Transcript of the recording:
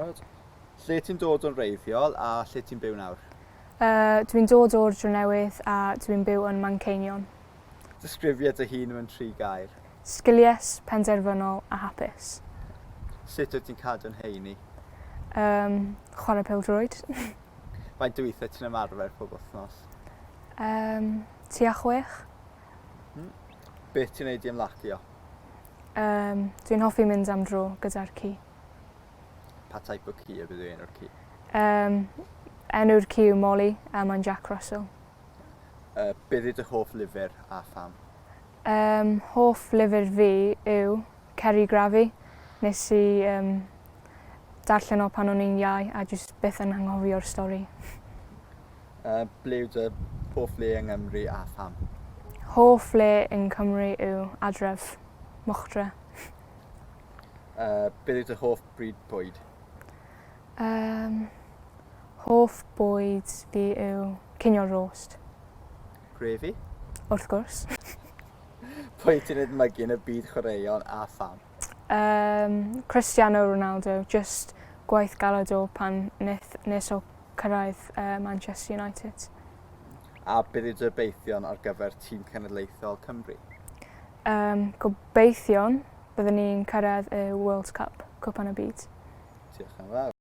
Lle ti'n dod o'n reiddiol a lle ti'n byw nawr? Dwi'n dod o'r Drenewydd a dwi'n byw yn Manceinion. Disgrifia dy hun mewn 3 gair. Sgilius, penderfynol a hapus. Sut wyt ti'n cadw'n heini? Chwarae pêl-droed. Faint o weithiau ti'n ymarfer pob wythnos? Tua 6. Beth ti'n neud i ymlacio? Dwi'n hoffi mynd am dro gyda'r ci. Pa taip o ci bydd yw enw'r ci? Enw'r ci yw Molly a mae'n Jack Russell. Beth yw dy hoff lyfr a pham? Hoff lyfr fi yw Carrie Jones. Nes i darllen o pan o'n i'n iau a jyst byth yn anghofio'r stori. Ble yw dy hoff le yng Nghymru a pham? Hoff le yn Cymru yw Adref, Mochtre. Beth yw dy hoff bryd bwyd? Hoff bwyd fi yw cinio roast. Grefi? Wrth gwrs. Pwy ti'n edmygu yn y byd chwaraeon a pham? Cristiano Ronaldo, just gwaith galed o pan nes o cyrraedd Manchester United. A beth yw dy beithion ar gyfer tîm cenedlaethol Cymru? Gobeithio'n byddwn ni'n cyrraedd y World Cup, Cwpan y Byd. Diolch yn fawr.